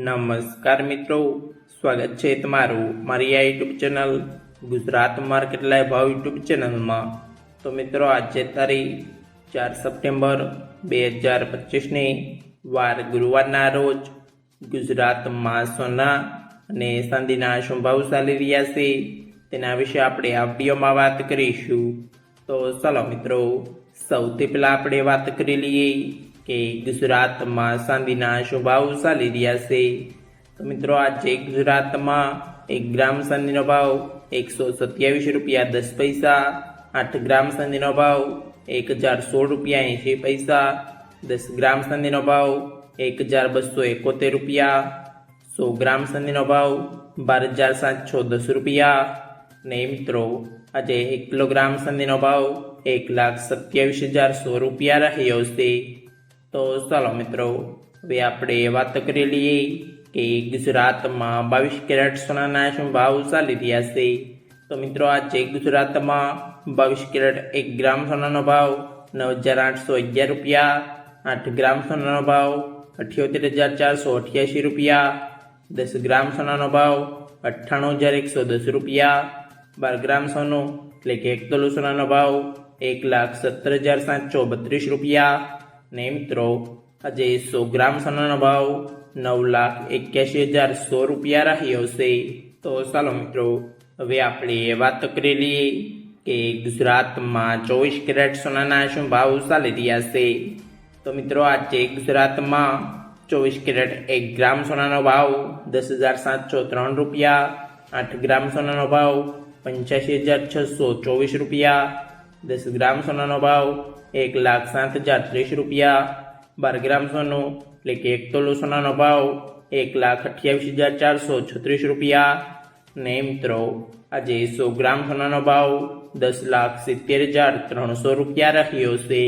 નમસ્કાર મિત્રો, સ્વાગત છે તમારું મારી આ YouTube channel Gujarat market live ભાવ યુટ્યુબ ચેનલમાં। તો મિત્રો, આજે તારીખ 4 સપ્ટેમ્બર 2025ની વાર ગુરુવારના રોજ ગુજરાતમાં સોના અને ચાંદીના શું ભાવ ચાલી રહ્યા છે તેના વિશે આપણે આ વિડીયોમાં વાત કરીશું। તો ચાલો મિત્રો, સૌથી પહેલાં આપણે વાત કરી લઈએ કે ગુજરાતમાં ચાંદીના શું ભાવ ચાલી રહ્યા છે। તો મિત્રો, આજે ગુજરાતમાં 1 ગ્રામ ચાંદીનો ભાવ 127 રૂપિયા 10 પૈસા, 8 ગ્રામ ચાંદીનો ભાવ 1016 રૂપિયા 80 પૈસા, 10 ગ્રામ ચાંદીનો ભાવ 1271 રૂપિયા, 100 ગ્રામ ચાંદીનો ભાવ 12710 રૂપિયા। ને મિત્રો, આજે 1 કિલોગ્રામ ચાંદીનો ભાવ 1,27,100 રૂપિયા રહ્યો છે। તો ચાલો મિત્રો, હવે આપણે વાત કરી લઈએ કે ગુજરાતમાં 22 કેરેટ સોનાના શું ભાવ ચાલી રહ્યા છે। તો મિત્રો, આજે ગુજરાતમાં 22 કેરેટ 1 ગ્રામ સોનાનો ભાવ 9,811 રૂપિયા, 8 ગ્રામ સોનાનો ભાવ 78,488 રૂપિયા, 10 ગ્રામ સોનાનો ભાવ 98,110 રૂપિયા, 12 ગ્રામ સોનું એટલે કે 1 તોલો સોનાનો ભાવ 1,17,732 રૂપિયા। ને મિત્રો, આજે 100 ગ્રામ સોનાનો ભાવ 9,81,100 રૂપિયા રહ્યો છે। તો ચાલો મિત્રો, હવે આપણે વાત કરી લઈએ કે ગુજરાતમાં 24 કેરેટ સોનાના શું ભાવ ચાલી રહ્યા છે। તો મિત્રો, આજે ગુજરાતમાં 24 કેરેટ 1 ગ્રામ સોનાનો ભાવ 10,703 રૂપિયા, 8 ગ્રામ સોનાનો ભાવ 85,624 રૂપિયા, 10 ગ્રામ સોનાનો ભાવ 1,07,030 રૂપિયા, 12 ગ્રામ સોનું એટલે કે 1 તોલો સોનાનો ભાવ 1,28,436 રૂપિયા। ને મિત્રો, આજે 100 ગ્રામ સોનાનો ભાવ 10,70,300 રૂપિયા રહ્યો છે।